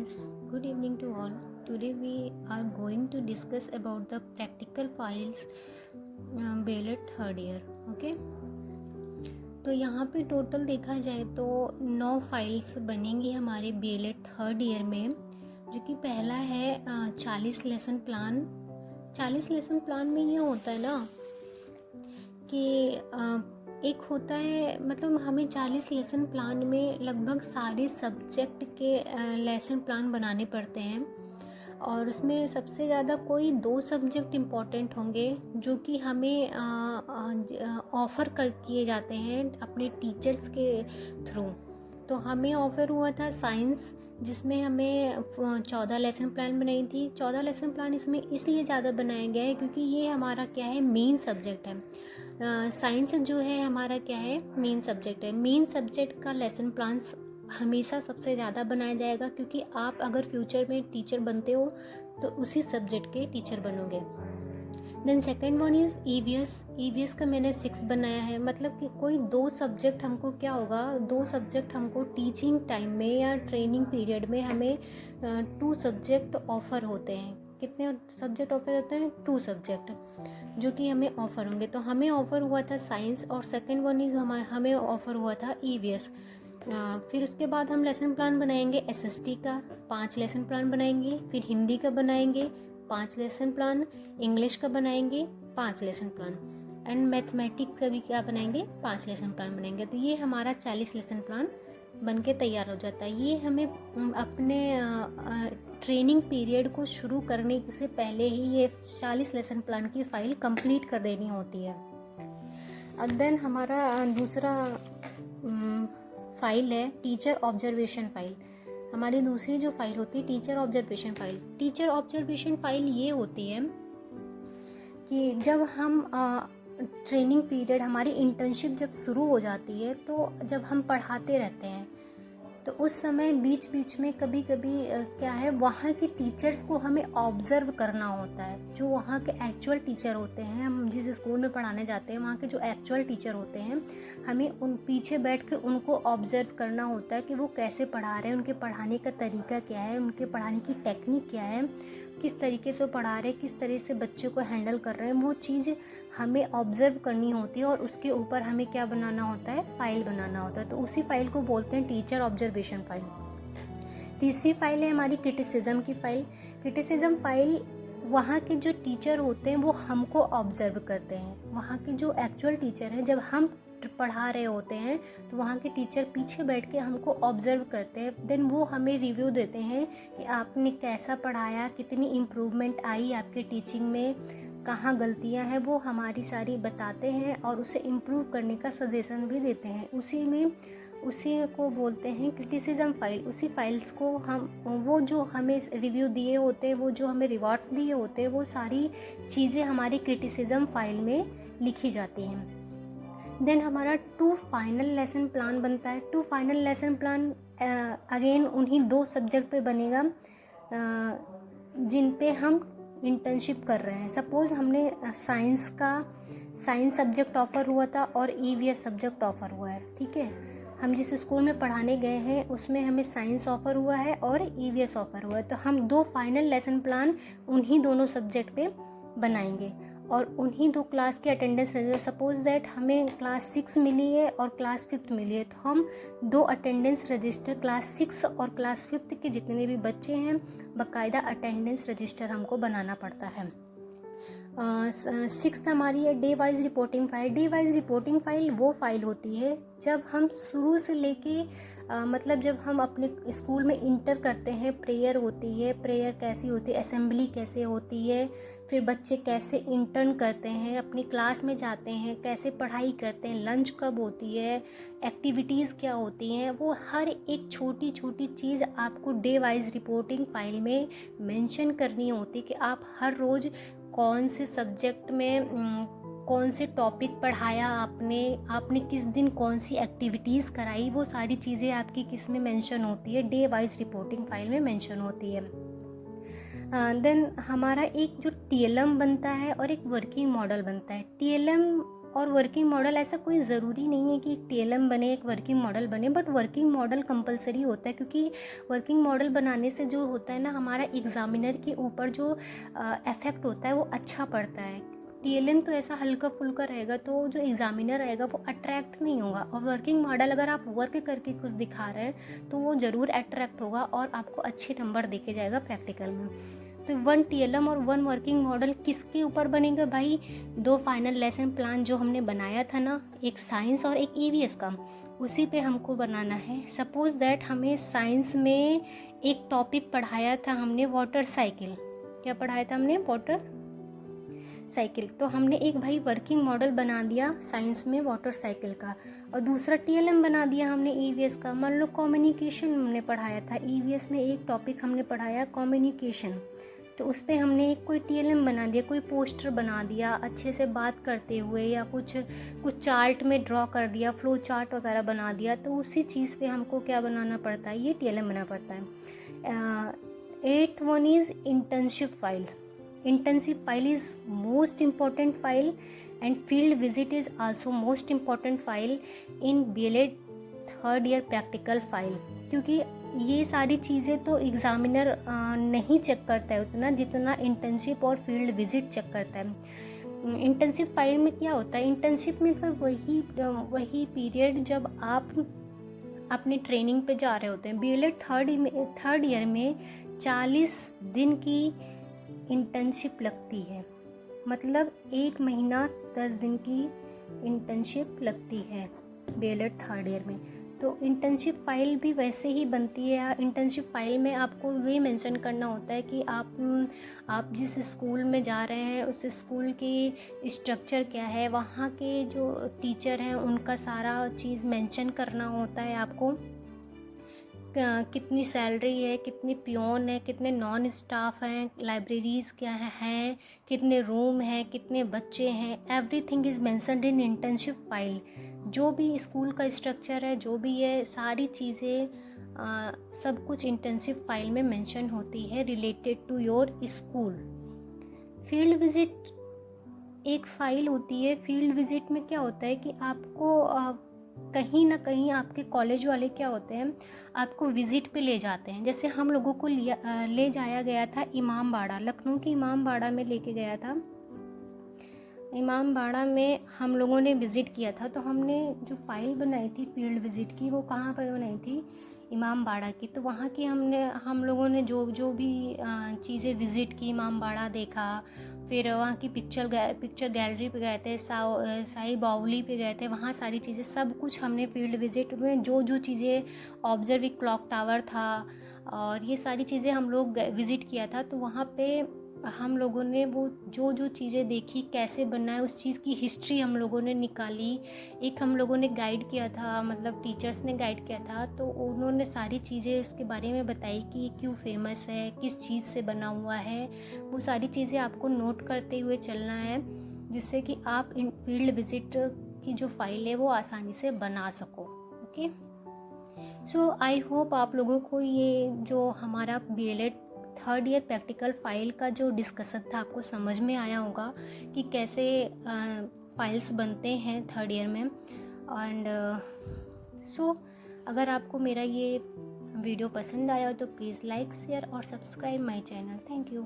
friends, good evening to all. Today we are going to discuss about the practical files BLED third year. Okay, तो यहाँ पे total देखा जाए तो 9 files बनेंगी हमारे BLED थर्ड ईयर में, जो कि पहला है 40 लेसन प्लान. 40 लेसन प्लान में ये होता है ना कि एक होता है, मतलब हमें 40 लेसन प्लान में लगभग सारे सब्जेक्ट के लेसन प्लान बनाने पड़ते हैं, और उसमें सबसे ज़्यादा कोई 2 सब्जेक्ट इम्पॉर्टेंट होंगे जो कि हमें ऑफ़र कर किए जाते हैं अपने टीचर्स के थ्रू. तो हमें ऑफ़र हुआ था साइंस, जिसमें हमें 14 लेसन प्लान बनाई थी. 14 लेसन प्लान इसमें इसलिए ज़्यादा बनाया गया है क्योंकि ये हमारा क्या है, मेन सब्जेक्ट है. साइंस जो है हमारा क्या है, मेन सब्जेक्ट है. मेन सब्जेक्ट का लेसन प्लान्स हमेशा सबसे ज़्यादा बनाया जाएगा, क्योंकि आप अगर फ्यूचर में टीचर बनते हो तो उसी सब्जेक्ट के टीचर बनोगे. Then second one is EVS. EVS का मैंने 6 बनाया है, मतलब कि कोई 2 सब्जेक्ट हमको क्या होगा, 2 सब्जेक्ट हमको टीचिंग टाइम में या ट्रेनिंग पीरियड में हमें 2 सब्जेक्ट ऑफ़र होते हैं. कितने सब्जेक्ट ऑफ़र होते हैं? 2 सब्जेक्ट जो कि हमें ऑफ़र होंगे. तो हमें ऑफ़र हुआ था साइंस, और सेकेंड वन इज़ हमें ऑफ़र हुआ था ईवीएस. फिर उसके बाद हम लेसन प्लान बनाएंगे एसएसटी का 5 लेसन प्लान बनाएंगे, फिर हिंदी का बनाएंगे 5 लेसन प्लान, इंग्लिश का बनाएंगे 5 लेसन प्लान, एंड मैथमेटिक्स का भी क्या बनाएंगे, 5 लेसन प्लान बनाएंगे. तो ये हमारा 40 लेसन प्लान बन के तैयार हो जाता है. ये हमें अपने ट्रेनिंग पीरियड को शुरू करने से पहले ही ये 40 लेसन प्लान की फ़ाइल कंप्लीट कर देनी होती है. अब देन हमारा दूसरा फाइल है टीचर ऑब्जर्वेशन फाइल. हमारी दूसरी जो फाइल होती है teacher observation file. Teacher observation file ये होती है कि जब हम ट्रेनिंग पीरियड, हमारी इंटर्नशिप जब शुरू हो जाती है, तो जब हम पढ़ाते रहते हैं तो उस समय बीच बीच में कभी कभी क्या है, वहाँ के टीचर्स को हमें ऑब्ज़र्व करना होता है. जो वहाँ के एक्चुअल टीचर होते हैं, हम जिस स्कूल में पढ़ाने जाते हैं वहाँ के जो एक्चुअल टीचर होते हैं, हमें उन पीछे बैठ के उनको ऑब्ज़र्व करना होता है कि वो कैसे पढ़ा रहे हैं, उनके पढ़ाने का तरीका क्या है, उनके पढ़ाने की टेक्निक क्या है, किस तरीके से पढ़ा रहे हैं, किस तरह से बच्चे को हैंडल कर रहे हैं. वो चीज़ हमें ऑब्ज़र्व करनी होती है, और उसके ऊपर हमें क्या बनाना होता है, फ़ाइल बनाना होता है. तो उसी फाइल को बोलते हैं टीचर ऑब्जर्वेशन फाइल. तीसरी फाइल है हमारी क्रिटिसिज्म की फ़ाइल. क्रिटिसिज्म फाइल, वहाँ के जो टीचर होते हैं वो हमको ऑब्ज़र्व करते हैं. वहाँ के जो एक्चुअल टीचर हैं, जब हम पढ़ा रहे होते हैं तो वहाँ के टीचर पीछे बैठ के हमको ऑब्ज़र्व करते हैं. देन वो हमें रिव्यू देते हैं कि आपने कैसा पढ़ाया, कितनी इम्प्रूवमेंट आई आपके टीचिंग में, कहाँ गलतियाँ हैं, वो हमारी सारी बताते हैं और उसे इम्प्रूव करने का सजेशन भी देते हैं. उसी को बोलते हैं क्रिटिसिज्म फाइल. उसी फाइल्स को हम, वो जो हमें रिव्यू दिए होते हैं, वो जो हमें रिवार्ड्स दिए होते हैं, वो सारी चीज़ें हमारी क्रिटिसिज्म फाइल में लिखी जाती हैं. देन हमारा 2 फाइनल लेसन प्लान बनता है. 2 फाइनल लेसन प्लान अगेन उन्हीं 2 सब्जेक्ट पे बनेगा जिन पे हम इंटर्नशिप कर रहे हैं. सपोज़ हमने साइंस सब्जेक्ट ऑफ़र हुआ था और ईवीएस सब्जेक्ट ऑफ़र हुआ है. ठीक है, हम जिस स्कूल में पढ़ाने गए हैं उसमें हमें साइंस ऑफ़र हुआ है और ईवीएस ऑफ़र हुआ है. तो हम 2 फाइनल लेसन प्लान उन्हीं दोनों सब्जेक्ट पे बनाएंगे, और उन्हीं 2 क्लास के अटेंडेंस रजिस्टर. सपोज दैट हमें क्लास 6 मिली है और क्लास 5 मिली है, तो हम 2 अटेंडेंस रजिस्टर, क्लास 6 और क्लास 5 के जितने भी बच्चे हैं, बाकायदा अटेंडेंस रजिस्टर हमको बनाना पड़ता है. 6th हमारी है day wise reporting file. Day wise reporting file वो फाइल होती है जब हम शुरू से लेके मतलब जब हम अपने स्कूल में इंटर करते हैं, प्रेयर होती है, प्रेयर कैसी होती है, असेंबली कैसे होती है, फिर बच्चे कैसे इंटर्न करते हैं, अपनी क्लास में जाते हैं, कैसे पढ़ाई करते हैं, लंच कब होती है, एक्टिविटीज़ क्या होती हैं, वो हर एक छोटी छोटी चीज़ आपको डे वाइज रिपोर्टिंग फाइल में मेंशन करनी होती है कि आप हर रोज़ कौन से सब्जेक्ट में कौन से टॉपिक पढ़ाया आपने किस दिन कौन सी एक्टिविटीज़ कराई, वो सारी चीज़ें आपकी किस में मेंशन होती है, डे वाइज रिपोर्टिंग फाइल में मेंशन होती है. देन हमारा एक जो टीएलएम बनता है और एक वर्किंग मॉडल बनता है. टीएलएम और वर्किंग मॉडल ऐसा कोई ज़रूरी नहीं है कि एक TLM बने, एक वर्किंग मॉडल बने, बट वर्किंग मॉडल कंपलसरी होता है, क्योंकि वर्किंग मॉडल बनाने से जो होता है ना, हमारा एग्ज़ामिनर के ऊपर जो इफ़ेक्ट होता है वो अच्छा पड़ता है। TLM तो ऐसा हल्का फुल्का रहेगा, तो जो एग्ज़ामिनर रहेगा वो अट्रैक्ट नहीं होगा। और वर्किंग मॉडल अगर आप वर्क करके कुछ दिखा रहे हैं तो वो ज़रूर अट्रैक्ट होगा और आपको अच्छे नंबर देके जाएगा प्रैक्टिकल में। तो 1 TLM और 1 वर्किंग मॉडल किसके ऊपर बनेगा भाई? 2 फाइनल लेसन प्लान जो हमने बनाया था ना, एक साइंस और एक EVS का, उसी पे हमको बनाना है। सपोज दैट हमें साइंस में एक टॉपिक पढ़ाया था हमने, वाटर साइकिल। क्या पढ़ाया था हमने? Water cycle. तो हमने एक भाई वर्किंग मॉडल बना दिया साइंस में वाटर साइकिल का, और दूसरा TLM बना दिया हमने EVS का। मान लो कम्युनिकेशन हमने पढ़ाया था, EVS में एक टॉपिक हमने पढ़ाया कम्युनिकेशन, तो उस पर हमने एक कोई TLM बना दिया, कोई पोस्टर बना दिया अच्छे से बात करते हुए, या कुछ चार्ट में ड्रॉ कर दिया, फ्लो चार्ट वगैरह बना दिया। तो उसी चीज़ पे हमको क्या बनाना पड़ता है? ये TLM बनाना पड़ता है। 8th one is internship file. Internship file is most important file, and field visit is also most important file in BLED third year practical file, क्योंकि ये सारी चीज़ें तो एग्ज़ामिनर नहीं चेक करता है उतना जितना इंटर्नशिप और फील्ड विजिट चेक करता है। इंटर्नशिप फाइल में क्या होता है? इंटर्नशिप में तो वही पीरियड जब आप अपने ट्रेनिंग पे जा रहे होते हैं। BLED थर्ड ईयर में 40 दिन की इंटर्नशिप लगती है, मतलब 1 महीना 10 दिन की इंटर्नशिप लगती है BLED थर्ड ईयर में। तो इंटर्नशिप फाइल भी वैसे ही बनती है। इंटर्नशिप फाइल में आपको ये मेंशन करना होता है कि आप जिस स्कूल में जा रहे हैं उस स्कूल की स्ट्रक्चर क्या है, वहाँ के जो टीचर हैं उनका सारा चीज़ मेंशन करना होता है आपको। कितनी सैलरी है, कितनी पियोन है, कितने नॉन स्टाफ हैं, लाइब्रेरीज़ क्या हैं, कितने रूम हैं, कितने बच्चे हैं, everything is mentioned in internship file. जो भी स्कूल का स्ट्रक्चर है, जो भी है, सारी चीज़ें सब कुछ इंटर्नशिप फाइल में मेंशन होती है related to your school. Field visit एक फ़ाइल होती है। फील्ड विज़िट में क्या होता है कि आपको कहीं ना कहीं आपके कॉलेज वाले क्या होते हैं, आपको विज़िट पे ले जाते हैं। जैसे हम लोगों को ले जाया गया था इमामबाड़ा, लखनऊ की इमामबाड़ा में लेके गया था। इमामबाड़ा में हम लोगों ने विज़िट किया था। तो हमने जो फ़ाइल बनाई थी फील्ड विज़िट की, वो कहाँ पर बनाई थी? इमामबाड़ा की। तो वहाँ की हम लोगों ने जो भी चीज़ें विज़िट की, इमामबाड़ा देखा, फिर वहाँ की पिक्चर गैलरी पे गए थे, साई बावली पे गए थे, वहाँ सारी चीज़ें सब कुछ हमने फील्ड विज़िट में जो चीज़ें ऑब्जर्व, क्लॉक टावर था और ये सारी चीज़ें हम लोग विज़िट किया था। तो वहाँ पे हम लोगों ने वो जो चीज़ें देखी, कैसे बनना है, उस चीज़ की हिस्ट्री हम लोगों ने निकाली। एक हम लोगों ने गाइड किया था, मतलब टीचर्स ने गाइड किया था, तो उन्होंने सारी चीज़ें उसके बारे में बताई कि ये क्यों फेमस है, किस चीज़ से बना हुआ है। वो सारी चीज़ें आपको नोट करते हुए चलना है, जिससे कि आप इन फील्ड विजिट की जो फाइल है वो आसानी से बना सको। ओके, सो आई होप आप लोगों को ये जो हमारा BLED third year practical file का जो डिस्कशन था आपको समझ में आया होगा कि कैसे फाइल्स बनते हैं थर्ड ईयर में। एंड सो अगर आपको मेरा ये वीडियो पसंद आया हो तो प्लीज़ लाइक, शेयर और subscribe my channel. Thank you.